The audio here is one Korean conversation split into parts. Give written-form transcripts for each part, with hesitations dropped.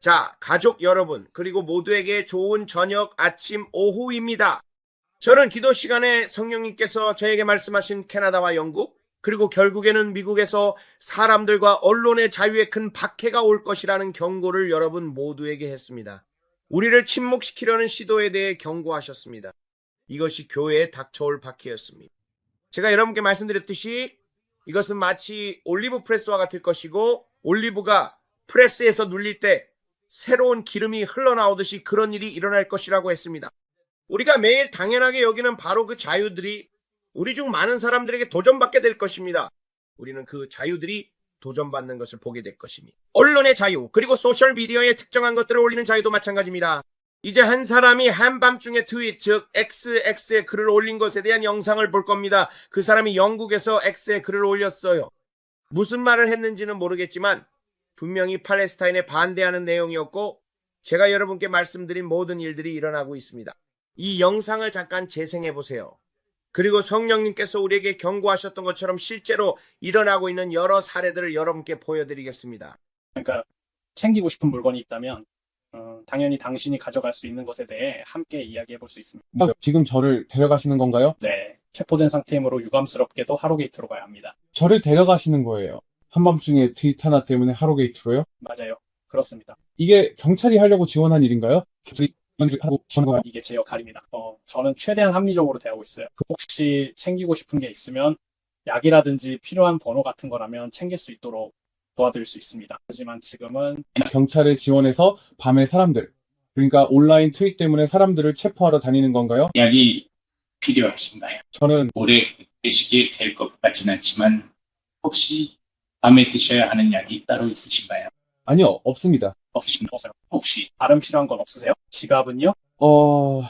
자, 가족 여러분, 그리고 모두에게 좋은 저녁, 아침, 오후입니다. 저는 기도 시간에 성령님께서 저에게 말씀하신 캐나다와 영국, 그리고 결국에는 미국에서 사람들과 언론의 자유에 큰 박해가 올 것이라는 경고를 여러분 모두에게 했습니다. 우리를 침묵시키려는 시도에 대해 경고하셨습니다. 이것이 교회에 닥쳐올 박해였습니다. 제가 여러분께 말씀드렸듯이 이것은 마치 올리브 프레스와 같을 것이고, 올리브가 프레스에서 눌릴 때 새로운 기름이 흘러나오듯이 그런 일이 일어날 것이라고 했습니다. 우리가 매일 당연하게 여기는 바로 그 자유들이 우리 중 많은 사람들에게 도전받게 될 것입니다. 우리는 그 자유들이 도전받는 것을 보게 될 것입니다. 언론의 자유, 그리고 소셜미디어에 특정한 것들을 올리는 자유도 마찬가지입니다. 이제 한 사람이 한밤중에 트윗, 즉 XX에 글을 올린 것에 대한 영상을 볼 겁니다. 그 사람이 영국에서 X에 글을 올렸어요. 무슨 말을 했는지는 모르겠지만 분명히 팔레스타인에 반대하는 내용이었고, 제가 여러분께 말씀드린 모든 일들이 일어나고 있습니다. 이 영상을 잠깐 재생해 보세요. 그리고 성령님께서 우리에게 경고하셨던 것처럼 실제로 일어나고 있는 여러 사례들을 여러분께 보여드리겠습니다. 그러니까 챙기고 싶은 물건이 있다면 당연히 당신이 가져갈 수 있는 것에 대해 함께 이야기해 볼 수 있습니다. 지금 저를 데려가시는 건가요? 네, 체포된 상태이므로 유감스럽게도 하로게이트로 가야 합니다. 저를 데려가시는 거예요. 한밤중에 트윗 하나 때문에 하루게이트로요? 맞아요. 그렇습니다. 이게 경찰이 하려고 지원한 일인가요? 하고 지원한 이게 제 역할입니다. 저는 최대한 합리적으로 대하고 있어요. 혹시 챙기고 싶은 게 있으면 약이라든지 필요한 번호 같은 거라면 챙길 수 있도록 도와드릴 수 있습니다. 하지만 지금은 경찰에 지원해서 밤에 사람들, 그러니까 온라인 트윗 때문에 사람들을 체포하러 다니는 건가요? 약이 필요하신가요? 저는 오래 드시게 될 것 같진 않지만 혹시 밤에 드셔야 하는 약이 따로 있으신가요? 아니요, 없습니다. 없어요. 혹시 다른 필요한 건 없으세요? 지갑은요?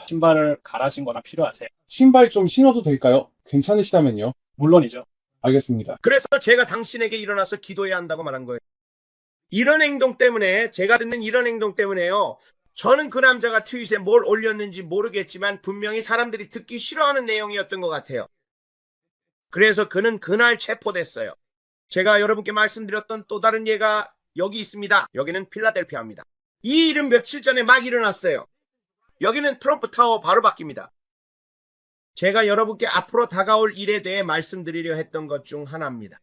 신발을 갈아신 거나 필요하세요? 신발 좀 신어도 될까요? 괜찮으시다면요. 물론이죠. 알겠습니다. 그래서 제가 당신에게 일어나서 기도해야 한다고 말한 거예요. 이런 행동 때문에, 제가 듣는 이런 행동 때문에요, 저는 그 남자가 트윗에 뭘 올렸는지 모르겠지만 분명히 사람들이 듣기 싫어하는 내용이었던 것 같아요. 그래서 그는 그날 체포됐어요. 제가 여러분께 말씀드렸던 또 다른 예가 여기 있습니다. 여기는 필라델피아입니다. 이 일은 며칠 전에 막 일어났어요. 여기는 트럼프 타워 바로 바뀝니다. 제가 여러분께 앞으로 다가올 일에 대해 말씀드리려 했던 것 중 하나입니다.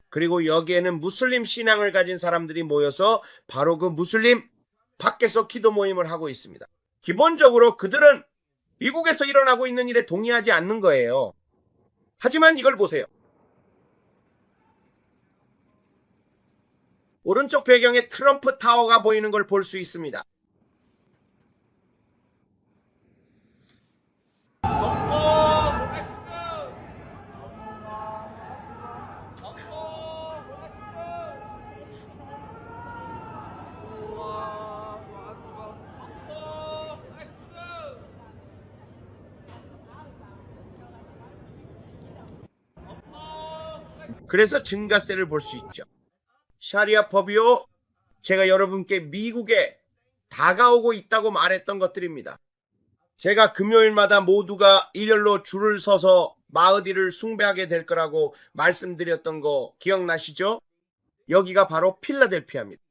그리고 여기에는 무슬림 신앙을 가진 사람들이 모여서 바로 그 무슬림 밖에서 기도 모임을 하고 있습니다. 기본적으로 그들은 미국에서 일어나고 있는 일에 동의하지 않는 거예요. 하지만 이걸 보세요. 오른쪽 배경에 트럼프 타워가 보이는 걸 볼 수 있습니다. 그래서 증가세를 볼 수 있죠. 샤리아 법이요, 제가 여러분께 미국에 다가오고 있다고 말했던 것들입니다. 제가 금요일마다 모두가 일렬로 줄을 서서 마흐디를 숭배하게 될 거라고 말씀드렸던 거 기억나시죠? 여기가 바로 필라델피아입니다.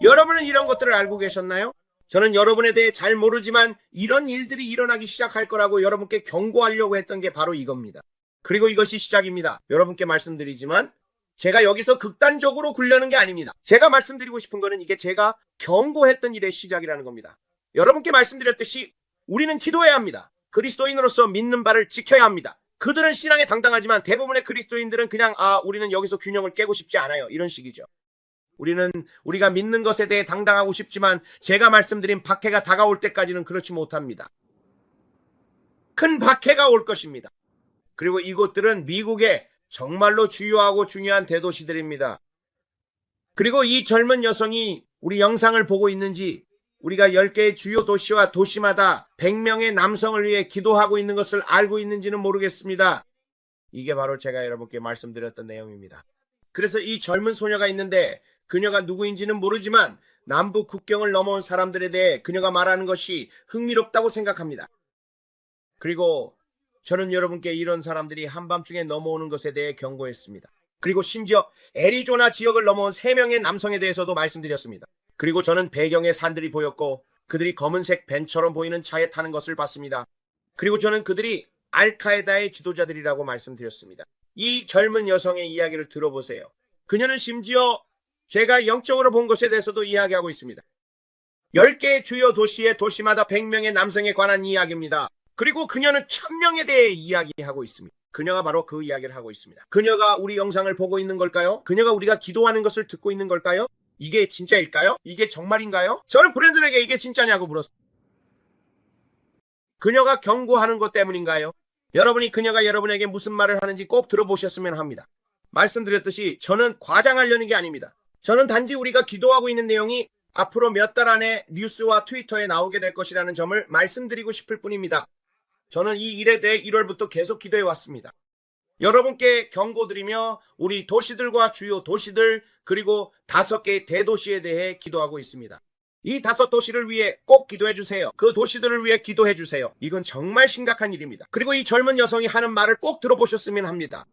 여러분은 이런 것들을 알고 계셨나요? 저는 여러분에 대해 잘 모르지만 이런 일들이 일어나기 시작할 거라고 여러분께 경고하려고 했던 게 바로 이겁니다. 그리고 이것이 시작입니다. 여러분께 말씀드리지만 제가 여기서 극단적으로 굴려는 게 아닙니다. 제가 말씀드리고 싶은 거는 이게 제가 경고했던 일의 시작이라는 겁니다. 여러분께 말씀드렸듯이 우리는 기도해야 합니다. 그리스도인으로서 믿는 바를 지켜야 합니다. 그들은 신앙에 당당하지만 대부분의 그리스도인들은 그냥 우리는 여기서 균형을 깨고 싶지 않아요. 이런 식이죠. 우리가 믿는 것에 대해 당당하고 싶지만 제가 말씀드린 박해가 다가올 때까지는 그렇지 못합니다. 큰 박해가 올 것입니다. 그리고 이곳들은 미국의 정말로 주요하고 중요한 대도시들입니다. 그리고 이 젊은 여성이 우리 영상을 보고 있는지 우리가 10개의 주요 도시와 도시마다 100명의 남성을 위해 기도하고 있는 것을 알고 있는지는 모르겠습니다. 이게 바로 제가 여러분께 말씀드렸던 내용입니다. 그래서 이 젊은 소녀가 있는데 그녀가 누구인지는 모르지만 남북 국경을 넘어온 사람들에 대해 그녀가 말하는 것이 흥미롭다고 생각합니다. 그리고 저는 여러분께 이런 사람들이 한밤중에 넘어오는 것에 대해 경고했습니다. 그리고 심지어 애리조나 지역을 넘어온 3명의 남성에 대해서도 말씀드렸습니다. 그리고 저는 배경에 산들이 보였고 그들이 검은색 벤처럼 보이는 차에 타는 것을 봤습니다. 그리고 저는 그들이 알카에다의 지도자들이라고 말씀드렸습니다. 이 젊은 여성의 이야기를 들어보세요. 그녀는 심지어 제가 영적으로 본 것에 대해서도 이야기하고 있습니다. 10개의 주요 도시의 도시마다 100명의 남성에 관한 이야기입니다. 그리고 그녀는 1000명에 대해 이야기하고 있습니다. 그녀가 바로 그 이야기를 하고 있습니다. 그녀가 우리 영상을 보고 있는 걸까요? 그녀가 우리가 기도하는 것을 듣고 있는 걸까요? 이게 진짜일까요? 이게 정말인가요? 저는 브랜든에게 이게 진짜냐고 물었습니다. 그녀가 경고하는 것 때문인가요? 여러분이 그녀가 여러분에게 무슨 말을 하는지 꼭 들어보셨으면 합니다. 말씀드렸듯이 저는 과장하려는 게 아닙니다. 저는 단지 우리가 기도하고 있는 내용이 앞으로 몇 달 안에 뉴스와 트위터에 나오게 될 것이라는 점을 말씀드리고 싶을 뿐입니다. 저는 이 일에 대해 1월부터 계속 기도해 왔습니다. 여러분께 경고드리며 우리 도시들과 주요 도시들 그리고 5개의 대도시에 대해 기도하고 있습니다. 이 5도시를 위해 꼭 기도해 주세요. 그 도시들을 위해 기도해 주세요. 이건 정말 심각한 일입니다. 그리고 이 젊은 여성이 하는 말을 꼭 들어보셨으면 합니다.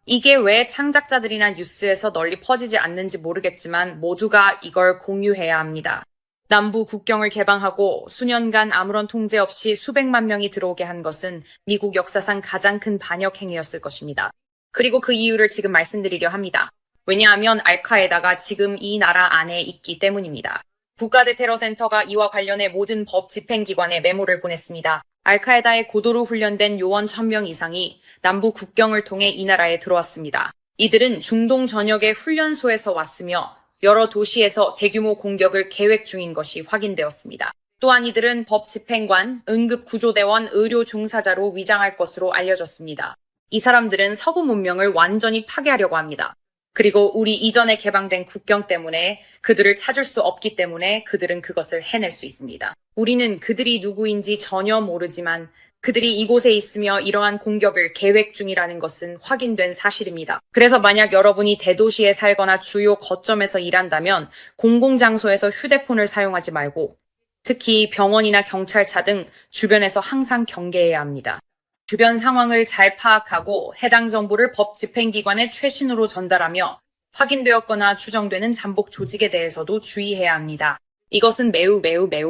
이게 왜 창작자들이나 뉴스에서 널리 퍼지지 않는지 모르겠지만 모두가 이걸 공유해야 합니다. 남부 국경을 개방하고 수년간 아무런 통제 없이 수백만 명이 들어오게 한 것은 미국 역사상 가장 큰 반역 행위였을 것입니다. 그리고 그 이유를 지금 말씀드리려 합니다. 왜냐하면 알카에다가 지금 이 나라 안에 있기 때문입니다. 국가대테러센터가 이와 관련해 모든 법 집행기관에 메모를 보냈습니다. 알카에다의 고도로 훈련된 요원 1000명 이상이 남부 국경을 통해 이 나라에 들어왔습니다. 이들은 중동 전역의 훈련소에서 왔으며 여러 도시에서 대규모 공격을 계획 중인 것이 확인되었습니다. 또한 이들은 법 집행관, 응급구조대원, 의료 종사자로 위장할 것으로 알려졌습니다. 이 사람들은 서구 문명을 완전히 파괴하려고 합니다. 그리고 우리 이전에 개방된 국경 때문에 그들을 찾을 수 없기 때문에 그들은 그것을 해낼 수 있습니다. 우리는 그들이 누구인지 전혀 모르지만 그들이 이곳에 있으며 이러한 공격을 계획 중이라는 것은 확인된 사실입니다. 그래서 만약 여러분이 대도시에 살거나 주요 거점에서 일한다면 공공장소에서 휴대폰을 사용하지 말고 특히 병원이나 경찰차 등 주변에서 항상 경계해야 합니다. 주변 상황을 잘 파악하고 해당 정보를 법 집행기관에 최신으로 전달하며 확인되었거나 추정되는 잠복 조직에 대해서도 주의해야 합니다. 이것은 매우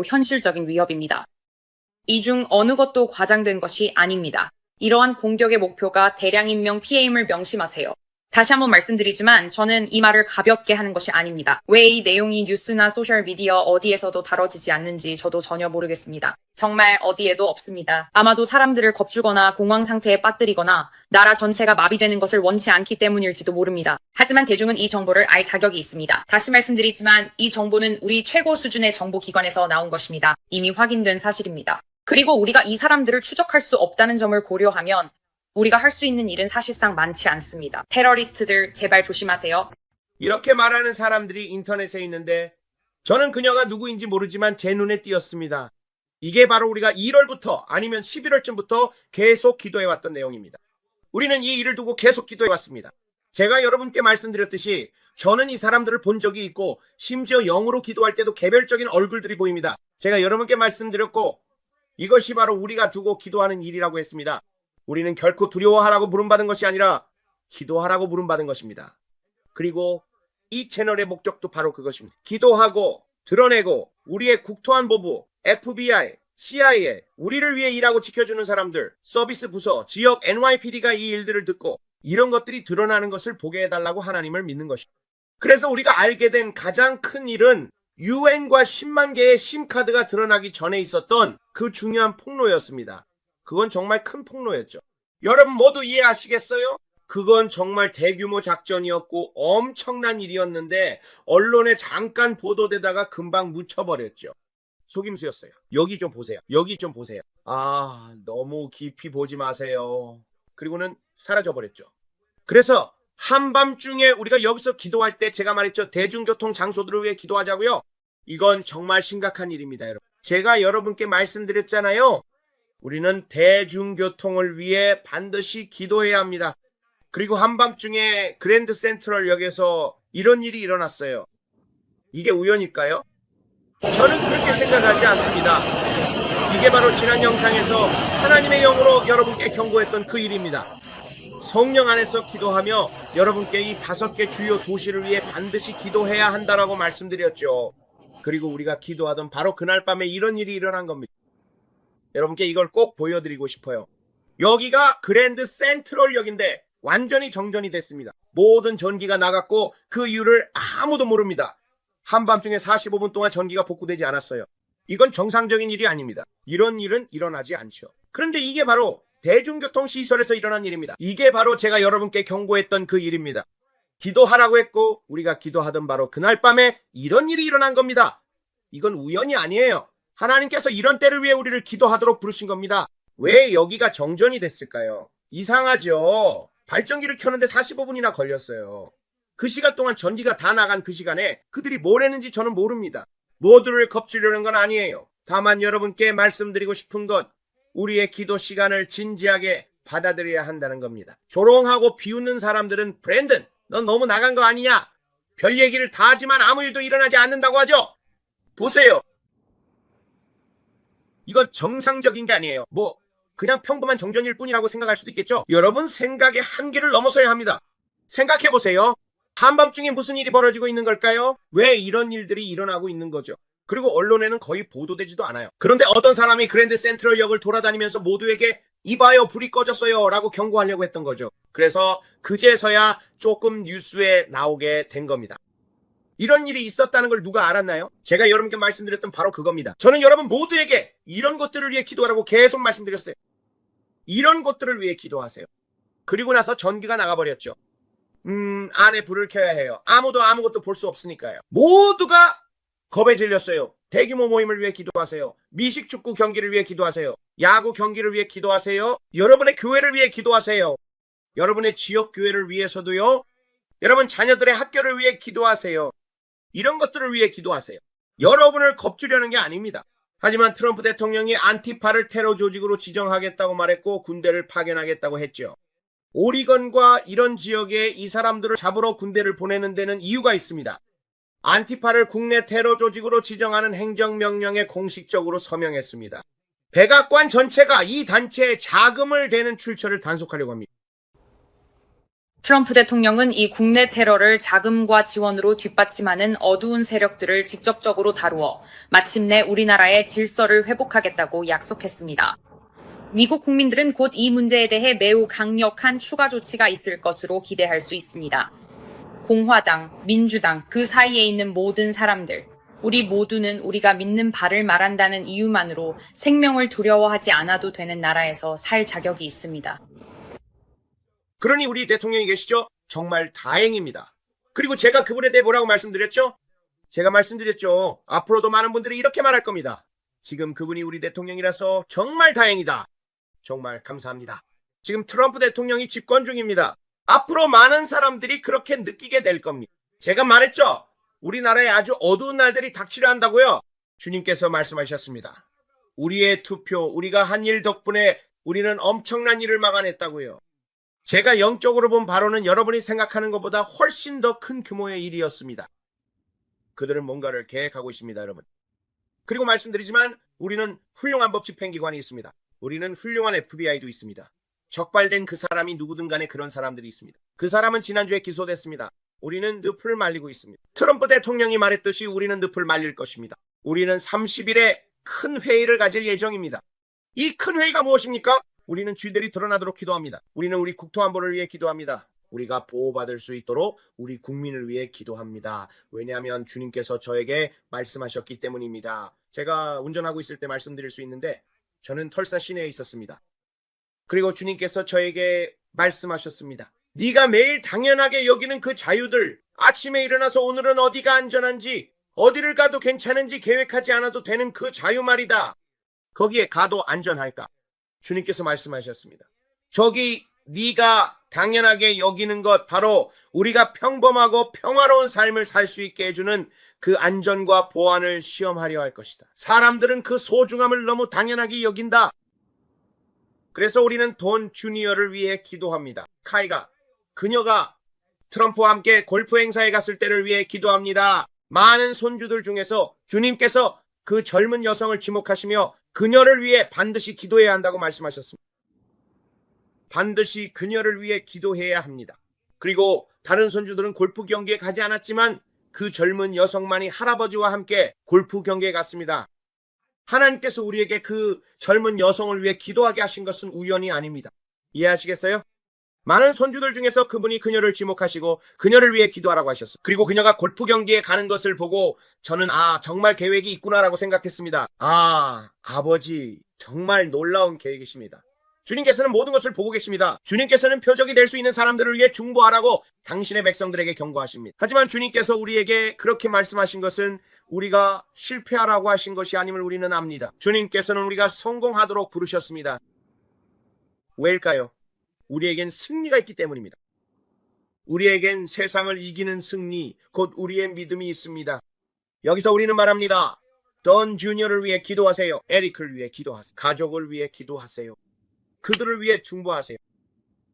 현실적인 위협입니다. 이 중 어느 것도 과장된 것이 아닙니다. 이러한 공격의 목표가 대량 인명 피해임을 명심하세요. 다시 한번 말씀드리지만 저는 이 말을 가볍게 하는 것이 아닙니다. 왜 이 내용이 뉴스나 소셜미디어 어디에서도 다뤄지지 않는지 저도 전혀 모르겠습니다. 정말 어디에도 없습니다. 아마도 사람들을 겁주거나 공황 상태에 빠뜨리거나 나라 전체가 마비되는 것을 원치 않기 때문일지도 모릅니다. 하지만 대중은 이 정보를 알 자격이 있습니다. 다시 말씀드리지만 이 정보는 우리 최고 수준의 정보기관에서 나온 것입니다. 이미 확인된 사실입니다. 그리고 우리가 이 사람들을 추적할 수 없다는 점을 고려하면 우리가 할 수 있는 일은 사실상 많지 않습니다. 테러리스트들 제발 조심하세요. 이렇게 말하는 사람들이 인터넷에 있는데 저는 그녀가 누구인지 모르지만 제 눈에 띄었습니다. 이게 바로 우리가 1월부터 아니면 11월쯤부터 계속 기도해왔던 내용입니다. 우리는 이 일을 두고 계속 기도해왔습니다. 제가 여러분께 말씀드렸듯이 저는 이 사람들을 본 적이 있고 심지어 영으로 기도할 때도 개별적인 얼굴들이 보입니다. 제가 여러분께 말씀드렸고 이것이 바로 우리가 두고 기도하는 일이라고 했습니다. 우리는 결코 두려워하라고 부름받은 것이 아니라 기도하라고 부름받은 것입니다. 그리고 이 채널의 목적도 바로 그것입니다. 기도하고 드러내고 우리의 국토안보부, FBI, CIA, 우리를 위해 일하고 지켜주는 사람들, 서비스 부서, 지역 NYPD가 이 일들을 듣고 이런 것들이 드러나는 것을 보게 해달라고 하나님을 믿는 것입니다. 그래서 우리가 알게 된 가장 큰 일은 UN과 10만 개의 심카드가 드러나기 전에 있었던 그 중요한 폭로였습니다. 그건 정말 큰 폭로였죠. 여러분 모두 이해하시겠어요? 그건 정말 대규모 작전이었고 엄청난 일이었는데 언론에 잠깐 보도되다가 금방 묻혀버렸죠. 속임수였어요. 여기 좀 보세요. 여기 좀 보세요. 아, 너무 깊이 보지 마세요. 그리고는 사라져버렸죠. 그래서 한밤중에 우리가 여기서 기도할 때 제가 말했죠. 대중교통 장소들을 위해 기도하자고요. 이건 정말 심각한 일입니다, 여러분. 제가 여러분께 말씀드렸잖아요. 우리는 대중교통을 위해 반드시 기도해야 합니다. 그리고 한밤중에 그랜드 센트럴역에서 이런 일이 일어났어요. 이게 우연일까요? 저는 그렇게 생각하지 않습니다. 이게 바로 지난 영상에서 하나님의 영으로 여러분께 경고했던 그 일입니다. 성령 안에서 기도하며 여러분께 이 5개 주요 도시를 위해 반드시 기도해야 한다라고 말씀드렸죠. 그리고 우리가 기도하던 바로 그날 밤에 이런 일이 일어난 겁니다. 여러분께 이걸 꼭 보여드리고 싶어요. 여기가 그랜드 센트럴역인데 완전히 정전이 됐습니다. 모든 전기가 나갔고 그 이유를 아무도 모릅니다. 한밤중에 45분 동안 전기가 복구되지 않았어요. 이건 정상적인 일이 아닙니다. 이런 일은 일어나지 않죠. 그런데 이게 바로 대중교통 시설에서 일어난 일입니다. 이게 바로 제가 여러분께 경고했던 그 일입니다. 기도하라고 했고 우리가 기도하던 바로 그날 밤에 이런 일이 일어난 겁니다. 이건 우연이 아니에요. 하나님께서 이런 때를 위해 우리를 기도하도록 부르신 겁니다. 왜 여기가 정전이 됐을까요? 이상하죠. 발전기를 켜는데 45분이나 걸렸어요. 그 시간 동안 전기가 다 나간 그 시간에 그들이 뭘 했는지 저는 모릅니다. 모두를 겁주려는 건 아니에요. 다만 여러분께 말씀드리고 싶은 건 우리의 기도 시간을 진지하게 받아들여야 한다는 겁니다. 조롱하고 비웃는 사람들은 브랜든, 넌 너무 나간 거 아니냐? 별 얘기를 다 하지만 아무 일도 일어나지 않는다고 하죠? 보세요. 이건 정상적인 게 아니에요. 그냥 평범한 정전일 뿐이라고 생각할 수도 있겠죠? 여러분 생각의 한계를 넘어서야 합니다. 생각해보세요. 한밤중에 무슨 일이 벌어지고 있는 걸까요? 왜 이런 일들이 일어나고 있는 거죠? 그리고 언론에는 거의 보도되지도 않아요. 그런데 어떤 사람이 그랜드 센트럴역을 돌아다니면서 모두에게 이봐요 불이 꺼졌어요 라고 경고하려고 했던 거죠. 그래서 그제서야 조금 뉴스에 나오게 된 겁니다. 이런 일이 있었다는 걸 누가 알았나요? 제가 여러분께 말씀드렸던 바로 그겁니다. 저는 여러분 모두에게 이런 것들을 위해 기도하라고 계속 말씀드렸어요. 이런 것들을 위해 기도하세요. 그리고 나서 전기가 나가버렸죠. 안에 불을 켜야 해요. 아무도 아무것도 볼 수 없으니까요. 모두가 겁에 질렸어요. 대규모 모임을 위해 기도하세요. 미식축구 경기를 위해 기도하세요. 야구 경기를 위해 기도하세요. 여러분의 교회를 위해 기도하세요. 여러분의 지역 교회를 위해서도요. 여러분 자녀들의 학교를 위해 기도하세요. 이런 것들을 위해 기도하세요. 여러분을 겁주려는 게 아닙니다. 하지만 트럼프 대통령이 안티파를 테러 조직으로 지정하겠다고 말했고 군대를 파견하겠다고 했죠. 오리건과 이런 지역에 이 사람들을 잡으러 군대를 보내는 데는 이유가 있습니다. 안티파를 국내 테러 조직으로 지정하는 행정명령에 공식적으로 서명했습니다. 백악관 전체가 이 단체에 자금을 대는 출처를 단속하려고 합니다. 트럼프 대통령은 이 국내 테러를 자금과 지원으로 뒷받침하는 어두운 세력들을 직접적으로 다루어 마침내 우리나라의 질서를 회복하겠다고 약속했습니다. 미국 국민들은 곧 이 문제에 대해 매우 강력한 추가 조치가 있을 것으로 기대할 수 있습니다. 공화당, 민주당, 그 사이에 있는 모든 사람들, 우리 모두는 우리가 믿는 바를 말한다는 이유만으로 생명을 두려워하지 않아도 되는 나라에서 살 자격이 있습니다. 그러니 우리 대통령이 계시죠? 정말 다행입니다. 그리고 제가 그분에 대해 뭐라고 말씀드렸죠? 제가 말씀드렸죠. 앞으로도 많은 분들이 이렇게 말할 겁니다. 지금 그분이 우리 대통령이라서 정말 다행이다. 정말 감사합니다. 지금 트럼프 대통령이 집권 중입니다. 앞으로 많은 사람들이 그렇게 느끼게 될 겁니다. 제가 말했죠. 우리나라에 아주 어두운 날들이 닥치려 한다고요. 주님께서 말씀하셨습니다. 우리의 투표, 우리가 한 일 덕분에 우리는 엄청난 일을 막아냈다고요. 제가 영적으로 본 바로는 여러분이 생각하는 것보다 훨씬 더 큰 규모의 일이었습니다. 그들은 뭔가를 계획하고 있습니다, 여러분. 그리고 말씀드리지만 우리는 훌륭한 법 집행기관이 있습니다. 우리는 훌륭한 FBI도 있습니다. 적발된 그 사람이 누구든 간에 그런 사람들이 있습니다. 그 사람은 지난주에 기소됐습니다. 우리는 늪을 말리고 있습니다. 트럼프 대통령이 말했듯이 우리는 늪을 말릴 것입니다. 우리는 30일에 큰 회의를 가질 예정입니다. 이 큰 회의가 무엇입니까? 우리는 쥐들이 드러나도록 기도합니다. 우리는 우리 국토 안보를 위해 기도합니다. 우리가 보호받을 수 있도록 우리 국민을 위해 기도합니다. 왜냐하면 주님께서 저에게 말씀하셨기 때문입니다. 제가 운전하고 있을 때 말씀드릴 수 있는데 저는 털사 시내에 있었습니다. 그리고 주님께서 저에게 말씀하셨습니다. 네가 매일 당연하게 여기는 그 자유들, 아침에 일어나서 오늘은 어디가 안전한지, 어디를 가도 괜찮은지 계획하지 않아도 되는 그 자유 말이다. 거기에 가도 안전할까? 주님께서 말씀하셨습니다. 저기 네가 당연하게 여기는 것, 바로 우리가 평범하고 평화로운 삶을 살 수 있게 해주는 그 안전과 보안을 시험하려 할 것이다. 사람들은 그 소중함을 너무 당연하게 여긴다. 그래서 우리는 돈 주니어를 위해 기도합니다. 그녀가 트럼프와 함께 골프 행사에 갔을 때를 위해 기도합니다. 많은 손주들 중에서 주님께서 그 젊은 여성을 지목하시며 그녀를 위해 반드시 기도해야 한다고 말씀하셨습니다. 반드시 그녀를 위해 기도해야 합니다. 그리고 다른 손주들은 골프 경기에 가지 않았지만 그 젊은 여성만이 할아버지와 함께 골프 경기에 갔습니다. 하나님께서 우리에게 그 젊은 여성을 위해 기도하게 하신 것은 우연이 아닙니다. 이해하시겠어요? 많은 손주들 중에서 그분이 그녀를 지목하시고 그녀를 위해 기도하라고 하셨어요. 그리고 그녀가 골프 경기에 가는 것을 보고 저는 정말 계획이 있구나라고 생각했습니다. 아버지 정말 놀라운 계획이십니다. 주님께서는 모든 것을 보고 계십니다. 주님께서는 표적이 될 수 있는 사람들을 위해 중보하라고 당신의 백성들에게 경고하십니다. 하지만 주님께서 우리에게 그렇게 말씀하신 것은 우리가 실패하라고 하신 것이 아님을 우리는 압니다. 주님께서는 우리가 성공하도록 부르셨습니다. 왜일까요? 우리에겐 승리가 있기 때문입니다. 우리에겐 세상을 이기는 승리, 곧 우리의 믿음이 있습니다. 여기서 우리는 말합니다. 돈 주니어를 위해 기도하세요. 에릭을 위해 기도하세요. 가족을 위해 기도하세요. 그들을 위해 중보하세요.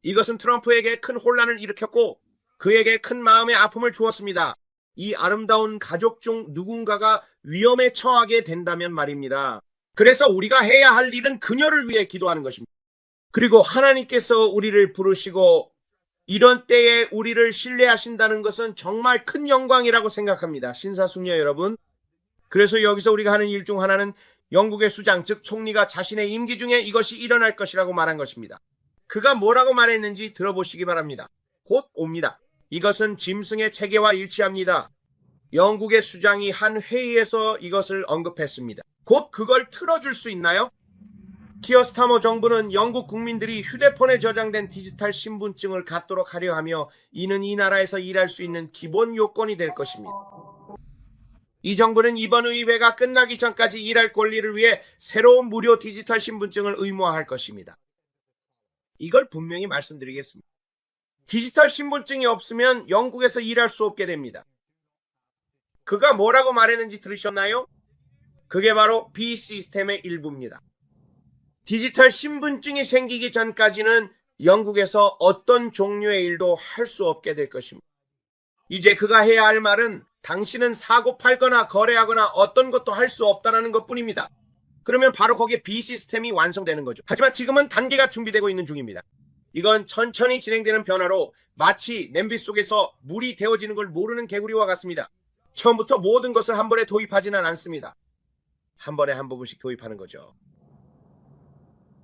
이것은 트럼프에게 큰 혼란을 일으켰고 그에게 큰 마음의 아픔을 주었습니다. 이 아름다운 가족 중 누군가가 위험에 처하게 된다면 말입니다. 그래서 우리가 해야 할 일은 그녀를 위해 기도하는 것입니다. 그리고 하나님께서 우리를 부르시고 이런 때에 우리를 신뢰하신다는 것은 정말 큰 영광이라고 생각합니다. 신사숙녀 여러분. 그래서 여기서 우리가 하는 일 중 하나는 영국의 수장, 즉 총리가 자신의 임기 중에 이것이 일어날 것이라고 말한 것입니다. 그가 뭐라고 말했는지 들어보시기 바랍니다. 곧 옵니다. 이것은 짐승의 체계와 일치합니다. 영국의 수장이 한 회의에서 이것을 언급했습니다. 곧 그걸 틀어줄 수 있나요? 키어 스타머 정부는 영국 국민들이 휴대폰에 저장된 디지털 신분증을 갖도록 하려 하며 이는 이 나라에서 일할 수 있는 기본 요건이 될 것입니다. 이 정부는 이번 의회가 끝나기 전까지 일할 권리를 위해 새로운 무료 디지털 신분증을 의무화할 것입니다. 이걸 분명히 말씀드리겠습니다. 디지털 신분증이 없으면 영국에서 일할 수 없게 됩니다. 그가 뭐라고 말했는지 들으셨나요? 그게 바로 B 시스템의 일부입니다. 디지털 신분증이 생기기 전까지는 영국에서 어떤 종류의 일도 할 수 없게 될 것입니다. 이제 그가 해야 할 말은 당신은 사고 팔거나 거래하거나 어떤 것도 할 수 없다는 것뿐입니다. 그러면 바로 거기에 B 시스템이 완성되는 거죠. 하지만 지금은 단계가 준비되고 있는 중입니다. 이건 천천히 진행되는 변화로 마치 냄비 속에서 물이 데워지는 걸 모르는 개구리와 같습니다. 처음부터 모든 것을 한 번에 도입하지는 않습니다. 한 번에 한 부분씩 도입하는 거죠.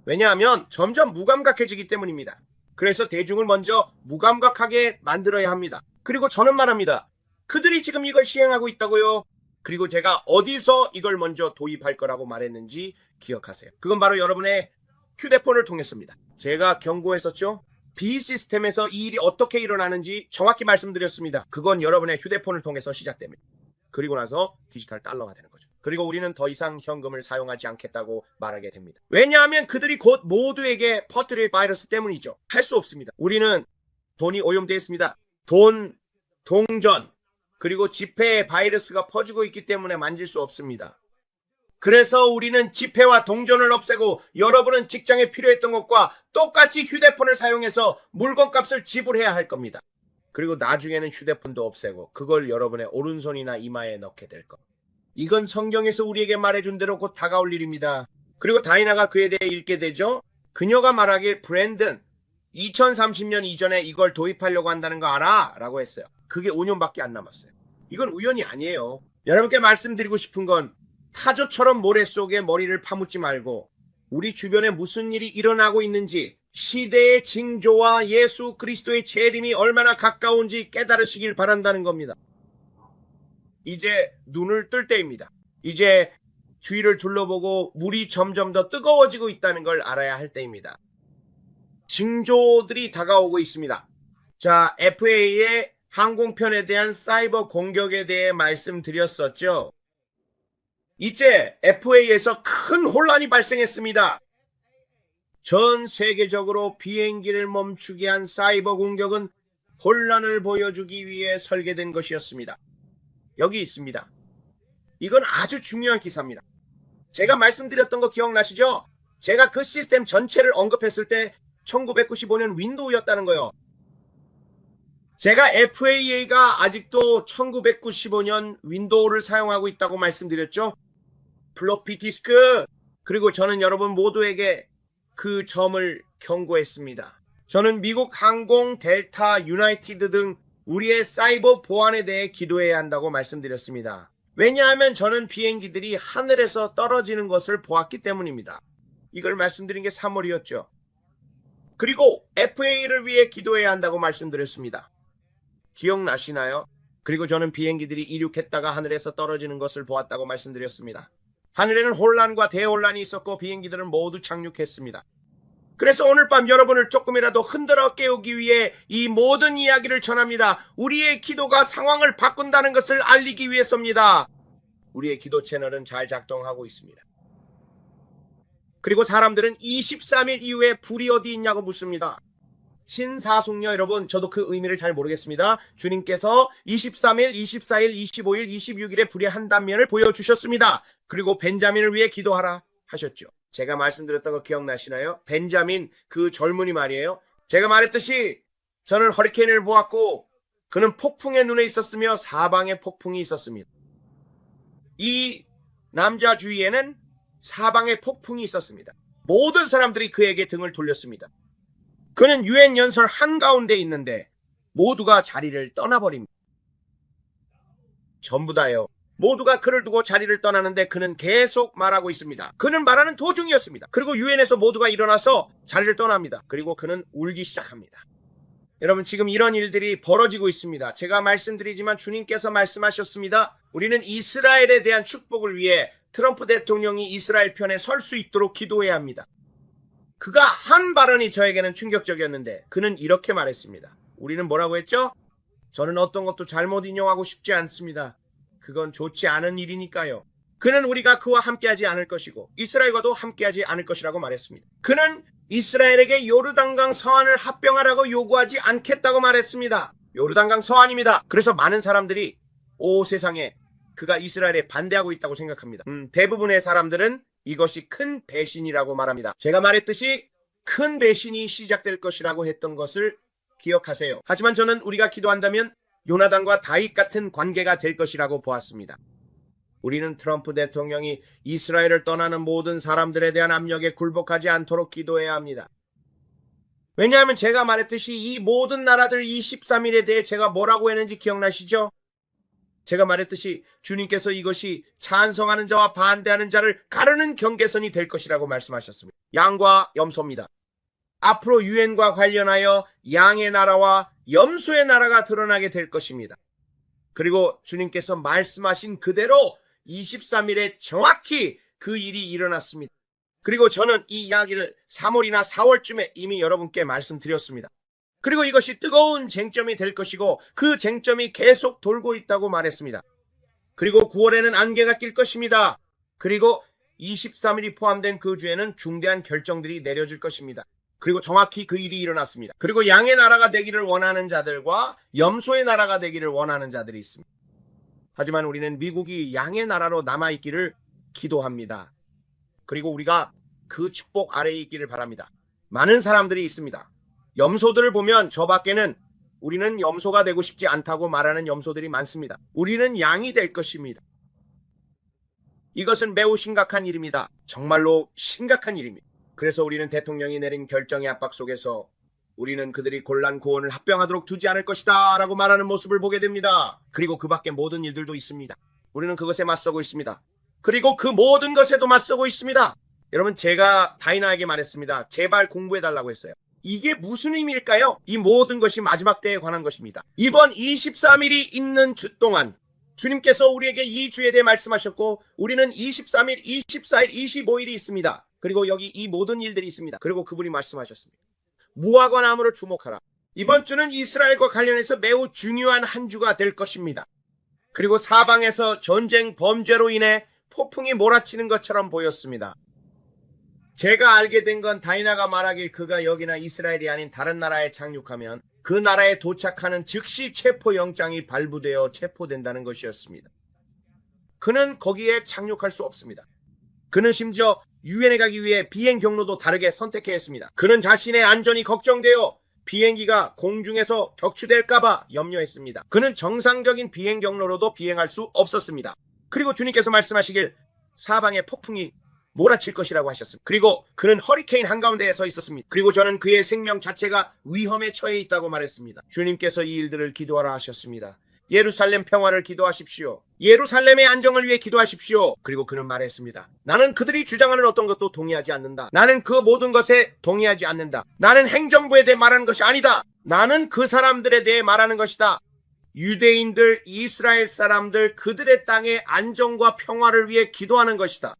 왜냐하면 점점 무감각해지기 때문입니다. 그래서 대중을 먼저 무감각하게 만들어야 합니다. 그리고 저는 말합니다. 그들이 지금 이걸 시행하고 있다고요. 그리고 제가 어디서 이걸 먼저 도입할 거라고 말했는지 기억하세요. 그건 바로 여러분의 휴대폰을 통했습니다. 제가 경고했었죠. B 시스템에서 이 일이 어떻게 일어나는지 정확히 말씀드렸습니다. 그건 여러분의 휴대폰을 통해서 시작됩니다. 그리고 나서 디지털 달러가 되는 거죠. 그리고 우리는 더 이상 현금을 사용하지 않겠다고 말하게 됩니다. 왜냐하면 그들이 곧 모두에게 퍼뜨릴 바이러스 때문이죠. 할 수 없습니다. 우리는 돈이 오염되어 있습니다. 돈, 동전, 그리고 지폐에 바이러스가 퍼지고 있기 때문에 만질 수 없습니다. 그래서 우리는 지폐와 동전을 없애고 여러분은 직장에 필요했던 것과 똑같이 휴대폰을 사용해서 물건값을 지불해야 할 겁니다. 그리고 나중에는 휴대폰도 없애고 그걸 여러분의 오른손이나 이마에 넣게 될 겁니다. 이건 성경에서 우리에게 말해준 대로 곧 다가올 일입니다. 그리고 다이나가 그에 대해 읽게 되죠. 그녀가 말하길 브랜든 2030년 이전에 이걸 도입하려고 한다는 거 알아? 라고 했어요. 그게 5년밖에 안 남았어요. 이건 우연이 아니에요. 여러분께 말씀드리고 싶은 건 타조처럼 모래 속에 머리를 파묻지 말고 우리 주변에 무슨 일이 일어나고 있는지 시대의 징조와 예수 그리스도의 재림이 얼마나 가까운지 깨달으시길 바란다는 겁니다. 이제 눈을 뜰 때입니다. 이제 주위를 둘러보고 물이 점점 더 뜨거워지고 있다는 걸 알아야 할 때입니다. 징조들이 다가오고 있습니다. 자, FA의 항공편에 대한 사이버 공격에 대해 말씀드렸었죠. 이제 FA에서 큰 혼란이 발생했습니다. 전 세계적으로 비행기를 멈추게 한 사이버 공격은 혼란을 보여주기 위해 설계된 것이었습니다. 여기 있습니다. 이건 아주 중요한 기사입니다. 제가 말씀드렸던 거 기억나시죠? 제가 그 시스템 전체를 언급했을 때 1995년 윈도우였다는 거요. 제가 FAA가 아직도 1995년 윈도우를 사용하고 있다고 말씀드렸죠? 플로피 디스크. 그리고 저는 여러분 모두에게 그 점을 경고했습니다. 저는 미국 항공, 델타, 유나이티드 등 우리의 사이버 보안에 대해 기도해야 한다고 말씀드렸습니다. 왜냐하면 저는 비행기들이 하늘에서 떨어지는 것을 보았기 때문입니다. 이걸 말씀드린 게 3월이었죠. 그리고 FAA를 위해 기도해야 한다고 말씀드렸습니다. 기억나시나요? 그리고 저는 비행기들이 이륙했다가 하늘에서 떨어지는 것을 보았다고 말씀드렸습니다. 하늘에는 혼란과 대혼란이 있었고 비행기들은 모두 착륙했습니다. 그래서 오늘 밤 여러분을 조금이라도 흔들어 깨우기 위해 이 모든 이야기를 전합니다. 우리의 기도가 상황을 바꾼다는 것을 알리기 위해서입니다. 우리의 기도 채널은 잘 작동하고 있습니다. 그리고 사람들은 23일 이후에 불이 어디 있냐고 묻습니다. 신사숙녀 여러분, 저도 그 의미를 잘 모르겠습니다. 주님께서 23일, 24일, 25일, 26일에 불의 한 단면을 보여주셨습니다. 그리고 벤자민을 위해 기도하라 하셨죠. 제가 말씀드렸던 거 기억나시나요? 벤자민, 그 젊은이 말이에요. 제가 말했듯이 저는 허리케인을 보았고 그는 폭풍의 눈에 있었으며 사방에 폭풍이 있었습니다. 이 남자 주위에는 사방에 폭풍이 있었습니다. 모든 사람들이 그에게 등을 돌렸습니다. 그는 유엔 연설 한가운데 있는데 모두가 자리를 떠나버립니다. 전부 다요. 모두가 그를 두고 자리를 떠나는데 그는 계속 말하고 있습니다. 그는 말하는 도중이었습니다. 그리고 유엔에서 모두가 일어나서 자리를 떠납니다. 그리고 그는 울기 시작합니다. 여러분, 지금 이런 일들이 벌어지고 있습니다. 제가 말씀드리지만 주님께서 말씀하셨습니다. 우리는 이스라엘에 대한 축복을 위해 트럼프 대통령이 이스라엘 편에 설 수 있도록 기도해야 합니다. 그가 한 발언이 저에게는 충격적이었는데 그는 이렇게 말했습니다. 우리는 뭐라고 했죠? 저는 어떤 것도 잘못 인용하고 싶지 않습니다. 그건 좋지 않은 일이니까요. 그는 우리가 그와 함께하지 않을 것이고 이스라엘과도 함께하지 않을 것이라고 말했습니다. 그는 이스라엘에게 요르단강 서안을 합병하라고 요구하지 않겠다고 말했습니다. 요르단강 서안입니다. 그래서 많은 사람들이 세상에 그가 이스라엘에 반대하고 있다고 생각합니다. 대부분의 사람들은 이것이 큰 배신이라고 말합니다. 제가 말했듯이 큰 배신이 시작될 것이라고 했던 것을 기억하세요. 하지만 저는 우리가 기도한다면 요나단과 다윗 같은 관계가 될 것이라고 보았습니다. 우리는 트럼프 대통령이 이스라엘을 떠나는 모든 사람들에 대한 압력에 굴복하지 않도록 기도해야 합니다. 왜냐하면 제가 말했듯이 이 모든 나라들 23일에 대해 제가 뭐라고 했는지 기억나시죠? 제가 말했듯이 주님께서 이것이 찬성하는 자와 반대하는 자를 가르는 경계선이 될 것이라고 말씀하셨습니다. 양과 염소입니다. 앞으로 유엔과 관련하여 양의 나라와 염소의 나라가 드러나게 될 것입니다. 그리고 주님께서 말씀하신 그대로 23일에 정확히 그 일이 일어났습니다. 그리고 저는 이 이야기를 3월이나 4월쯤에 이미 여러분께 말씀드렸습니다. 그리고 이것이 뜨거운 쟁점이 될 것이고 그 쟁점이 계속 돌고 있다고 말했습니다. 그리고 9월에는 안개가 낄 것입니다. 그리고 23일이 포함된 그 주에는 중대한 결정들이 내려질 것입니다. 그리고 정확히 그 일이 일어났습니다. 그리고 양의 나라가 되기를 원하는 자들과 염소의 나라가 되기를 원하는 자들이 있습니다. 하지만 우리는 미국이 양의 나라로 남아있기를 기도합니다. 그리고 우리가 그 축복 아래에 있기를 바랍니다. 많은 사람들이 있습니다. 염소들을 보면 저 밖에는 우리는 염소가 되고 싶지 않다고 말하는 염소들이 많습니다. 우리는 양이 될 것입니다. 이것은 매우 심각한 일입니다. 정말로 심각한 일입니다. 그래서 우리는 대통령이 내린 결정의 압박 속에서 우리는 그들이 곤란 고원을 합병하도록 두지 않을 것이다 라고 말하는 모습을 보게 됩니다. 그리고 그 밖에 모든 일들도 있습니다. 우리는 그것에 맞서고 있습니다. 그리고 그 모든 것에도 맞서고 있습니다. 여러분, 제가 다이나에게 말했습니다. 제발 공부해달라고 했어요. 이게 무슨 의미일까요? 이 모든 것이 마지막 때에 관한 것입니다. 이번 23일이 있는 주 동안 주님께서 우리에게 이 주에 대해 말씀하셨고 우리는 23일, 24일, 25일이 있습니다. 그리고 여기 이 모든 일들이 있습니다. 그리고 그분이 말씀하셨습니다. 무화과 나무를 주목하라. 이번 주는 이스라엘과 관련해서 매우 중요한 한 주가 될 것입니다. 그리고 사방에서 전쟁 범죄로 인해 폭풍이 몰아치는 것처럼 보였습니다. 제가 알게 된 건 다이나가 말하길 그가 여기나 이스라엘이 아닌 다른 나라에 착륙하면 그 나라에 도착하는 즉시 체포영장이 발부되어 체포된다는 것이었습니다. 그는 거기에 착륙할 수 없습니다. 그는 심지어 유엔에 가기 위해 비행 경로도 다르게 선택해야 했습니다. 그는 자신의 안전이 걱정되어 비행기가 공중에서 격추될까봐 염려했습니다. 그는 정상적인 비행 경로로도 비행할 수 없었습니다. 그리고 주님께서 말씀하시길 사방에 폭풍이 몰아칠 것이라고 하셨습니다. 그리고 그는 허리케인 한가운데에 서 있었습니다. 그리고 저는 그의 생명 자체가 위험에 처해 있다고 말했습니다. 주님께서 이 일들을 기도하라 하셨습니다. 예루살렘 평화를 기도하십시오. 예루살렘의 안정을 위해 기도하십시오. 그리고 그는 말했습니다. 나는 그들이 주장하는 어떤 것도 동의하지 않는다. 나는 그 모든 것에 동의하지 않는다. 나는 행정부에 대해 말하는 것이 아니다. 나는 그 사람들에 대해 말하는 것이다. 유대인들, 이스라엘 사람들, 그들의 땅의 안정과 평화를 위해 기도하는 것이다.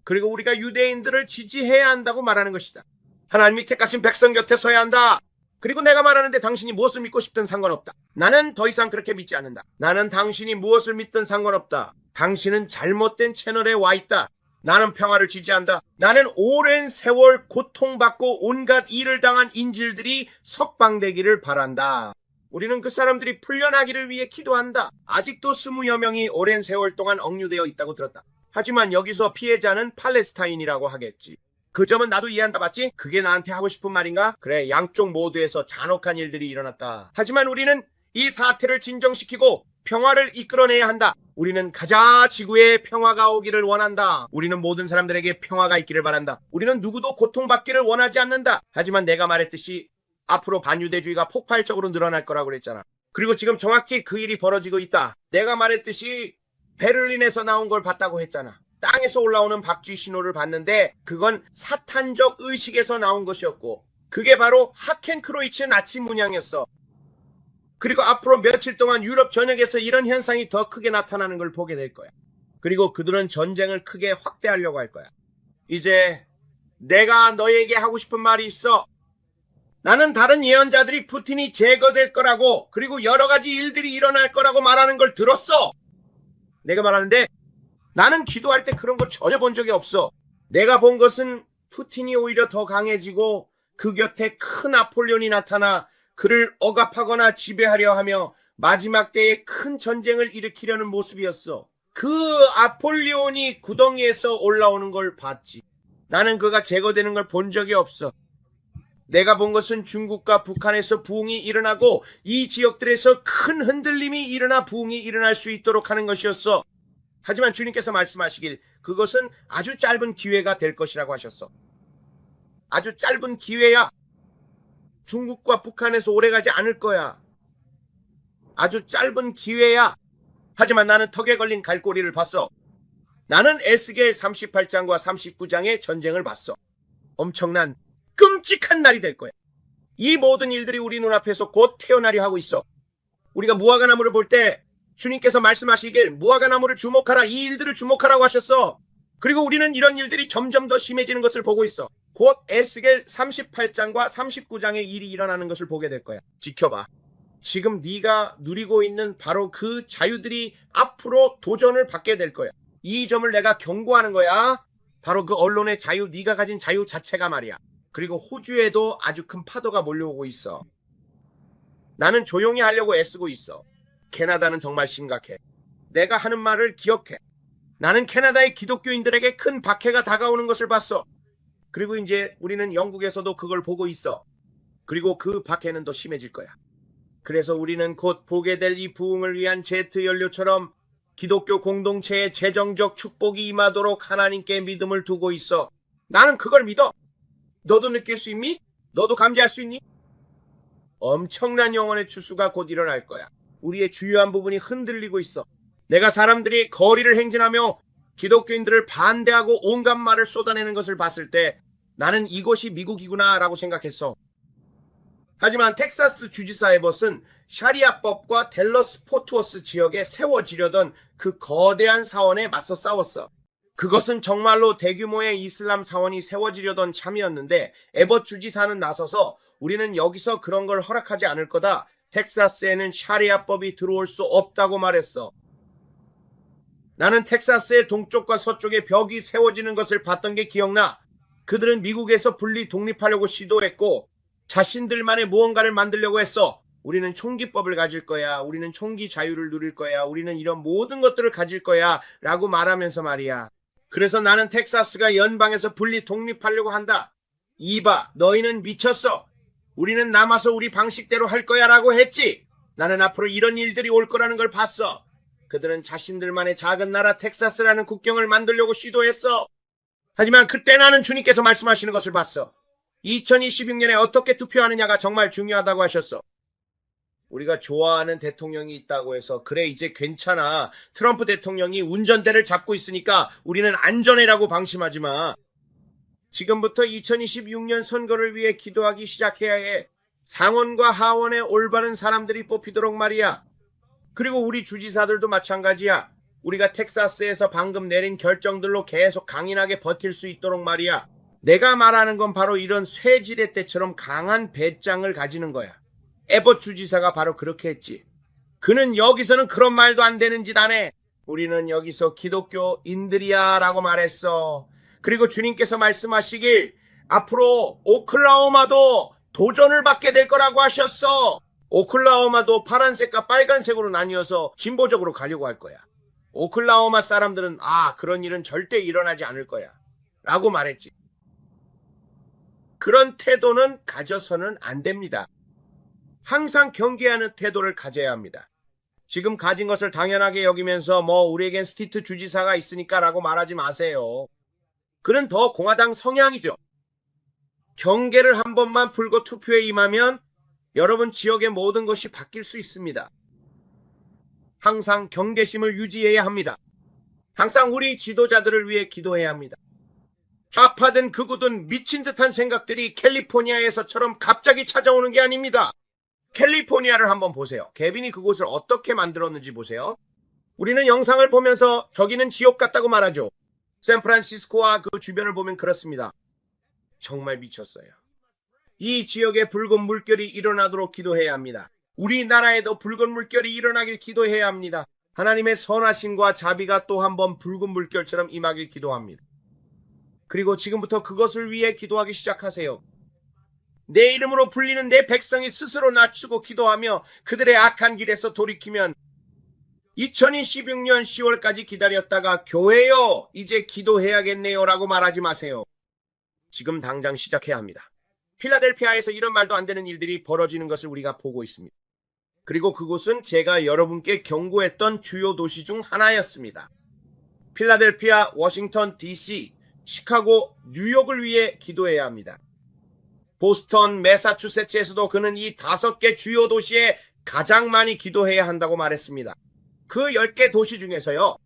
그리고 우리가 유대인들을 지지해야 한다고 말하는 것이다. 하나님이 택하신 백성 곁에 서야 한다. 그리고 내가 말하는데 당신이 무엇을 믿고 싶든 상관없다. 나는 더 이상 그렇게 믿지 않는다. 나는 당신이 무엇을 믿든 상관없다. 당신은 잘못된 채널에 와 있다. 나는 평화를 지지한다. 나는 오랜 세월 고통받고 온갖 일을 당한 인질들이 석방되기를 바란다. 우리는 그 사람들이 풀려나기를 위해 기도한다. 아직도 20여 명이 오랜 세월 동안 억류되어 있다고 들었다. 하지만 여기서 피해자는 팔레스타인이라고 하겠지. 그 점은 나도 이해한다, 맞지? 그게 나한테 하고 싶은 말인가? 그래, 양쪽 모두에서 잔혹한 일들이 일어났다. 하지만 우리는 이 사태를 진정시키고 평화를 이끌어내야 한다. 우리는 가자 지구에 평화가 오기를 원한다. 우리는 모든 사람들에게 평화가 있기를 바란다. 우리는 누구도 고통받기를 원하지 않는다. 하지만 내가 말했듯이 앞으로 반유대주의가 폭발적으로 늘어날 거라고 그랬잖아. 그리고 지금 정확히 그 일이 벌어지고 있다. 내가 말했듯이 베를린에서 나온 걸 봤다고 했잖아. 땅에서 올라오는 박쥐 신호를 봤는데 그건 사탄적 의식에서 나온 것이었고 그게 바로 하켄크로이츠 나치 문양이었어. 그리고 앞으로 며칠 동안 유럽 전역에서 이런 현상이 더 크게 나타나는 걸 보게 될 거야. 그리고 그들은 전쟁을 크게 확대하려고 할 거야. 이제 내가 너에게 하고 싶은 말이 있어. 나는 다른 예언자들이 푸틴이 제거될 거라고 그리고 여러 가지 일들이 일어날 거라고 말하는 걸 들었어. 내가 말하는데 나는 기도할 때 그런 거 전혀 본 적이 없어. 내가 본 것은 푸틴이 오히려 더 강해지고 그 곁에 큰 아폴레온이 나타나 그를 억압하거나 지배하려 하며 마지막 때에 큰 전쟁을 일으키려는 모습이었어. 그 아폴레온이 구덩이에서 올라오는 걸 봤지. 나는 그가 제거되는 걸 본 적이 없어. 내가 본 것은 중국과 북한에서 부흥이 일어나고 이 지역들에서 큰 흔들림이 일어나 부흥이 일어날 수 있도록 하는 것이었어. 하지만 주님께서 말씀하시길 그것은 아주 짧은 기회가 될 것이라고 하셨어. 아주 짧은 기회야. 중국과 북한에서 오래가지 않을 거야. 아주 짧은 기회야. 하지만 나는 턱에 걸린 갈고리를 봤어. 나는 에스겔 38장과 39장의 전쟁을 봤어. 엄청난 끔찍한 날이 될 거야. 이 모든 일들이 우리 눈앞에서 곧 태어나려 하고 있어. 우리가 무화과나무를 볼 때 주님께서 말씀하시길 무화과나무를 주목하라. 이 일들을 주목하라고 하셨어. 그리고 우리는 이런 일들이 점점 더 심해지는 것을 보고 있어. 곧 에스겔 38장과 39장의 일이 일어나는 것을 보게 될 거야. 지켜봐. 지금 네가 누리고 있는 바로 그 자유들이 앞으로 도전을 받게 될 거야. 이 점을 내가 경고하는 거야. 바로 그 언론의 자유, 네가 가진 자유 자체가 말이야. 그리고 호주에도 아주 큰 파도가 몰려오고 있어. 나는 조용히 하려고 애쓰고 있어. 캐나다는 정말 심각해. 내가 하는 말을 기억해. 나는 캐나다의 기독교인들에게 큰 박해가 다가오는 것을 봤어. 그리고 이제 우리는 영국에서도 그걸 보고 있어. 그리고 그 박해는 더 심해질 거야. 그래서 우리는 곧 보게 될 이 부흥을 위한 제트 연료처럼 기독교 공동체의 재정적 축복이 임하도록 하나님께 믿음을 두고 있어. 나는 그걸 믿어. 너도 느낄 수 있니? 너도 감지할 수 있니? 엄청난 영혼의 추수가 곧 일어날 거야. 우리의 주요한 부분이 흔들리고 있어. 내가 사람들이 거리를 행진하며 기독교인들을 반대하고 온갖 말을 쏟아내는 것을 봤을 때 나는 이곳이 미국이구나 라고 생각했어. 하지만 텍사스 주지사 에벗은 샤리아법과 댈러스 포트워스 지역에 세워지려던 그 거대한 사원에 맞서 싸웠어. 그것은 정말로 대규모의 이슬람 사원이 세워지려던 참이었는데 에벗 주지사는 나서서 우리는 여기서 그런 걸 허락하지 않을 거다. 텍사스에는 샤리아법이 들어올 수 없다고 말했어. 나는 텍사스의 동쪽과 서쪽에 벽이 세워지는 것을 봤던 게 기억나. 그들은 미국에서 분리 독립하려고 시도했고 자신들만의 무언가를 만들려고 했어. 우리는 총기법을 가질 거야. 우리는 총기 자유를 누릴 거야. 우리는 이런 모든 것들을 가질 거야. 라고 말하면서 말이야. 그래서 나는 텍사스가 연방에서 분리 독립하려고 한다. 이봐, 너희는 미쳤어. 우리는 남아서 우리 방식대로 할 거야 라고 했지. 나는 앞으로 이런 일들이 올 거라는 걸 봤어. 그들은 자신들만의 작은 나라 텍사스라는 국경을 만들려고 시도했어. 하지만 그때 나는 주님께서 말씀하시는 것을 봤어. 2026년에 어떻게 투표하느냐가 정말 중요하다고 하셨어. 우리가 좋아하는 대통령이 있다고 해서 그래 이제 괜찮아. 트럼프 대통령이 운전대를 잡고 있으니까 우리는 안전해라고 방심하지 마. 지금부터 2026년 선거를 위해 기도하기 시작해야 해. 상원과 하원에 올바른 사람들이 뽑히도록 말이야. 그리고 우리 주지사들도 마찬가지야. 우리가 텍사스에서 방금 내린 결정들로 계속 강인하게 버틸 수 있도록 말이야. 내가 말하는 건 바로 이런 쇠지뢰 때처럼 강한 배짱을 가지는 거야. 에버트 주지사가 바로 그렇게 했지. 그는 여기서는 그런 말도 안 되는 짓 안 해. 우리는 여기서 기독교인들이야 라고 말했어. 그리고 주님께서 말씀하시길 앞으로 오클라호마도 도전을 받게 될 거라고 하셨어. 오클라호마도 파란색과 빨간색으로 나뉘어서 진보적으로 가려고 할 거야. 오클라호마 사람들은 그런 일은 절대 일어나지 않을 거야 라고 말했지. 그런 태도는 가져서는 안 됩니다. 항상 경계하는 태도를 가져야 합니다. 지금 가진 것을 당연하게 여기면서 우리에겐 스티트 주지사가 있으니까 라고 말하지 마세요. 그는 더 공화당 성향이죠. 경계를 한 번만 풀고 투표에 임하면 여러분 지역의 모든 것이 바뀔 수 있습니다. 항상 경계심을 유지해야 합니다. 항상 우리 지도자들을 위해 기도해야 합니다. 좌파든 극우든 미친 듯한 생각들이 캘리포니아에서처럼 갑자기 찾아오는 게 아닙니다. 캘리포니아를 한번 보세요. 개빈이 그곳을 어떻게 만들었는지 보세요. 우리는 영상을 보면서 저기는 지옥 같다고 말하죠. 샌프란시스코와 그 주변을 보면 그렇습니다. 정말 미쳤어요. 이 지역에 붉은 물결이 일어나도록 기도해야 합니다. 우리나라에도 붉은 물결이 일어나길 기도해야 합니다. 하나님의 선하심과 자비가 또 한 번 붉은 물결처럼 임하길 기도합니다. 그리고 지금부터 그것을 위해 기도하기 시작하세요. 내 이름으로 불리는 내 백성이 스스로 낮추고 기도하며 그들의 악한 길에서 돌이키면 2026년 10월까지 기다렸다가 교회요 이제 기도해야겠네요 라고 말하지 마세요. 지금 당장 시작해야 합니다. 필라델피아에서 이런 말도 안 되는 일들이 벌어지는 것을 우리가 보고 있습니다. 그리고 그곳은 제가 여러분께 경고했던 주요 도시 중 하나였습니다. 필라델피아, 워싱턴 DC, 시카고, 뉴욕을 위해 기도해야 합니다. 보스턴, 매사추세츠에서도 그는 이 5개 주요 도시에 가장 많이 기도해야 한다고 말했습니다. 그 10개 도시 중에서요.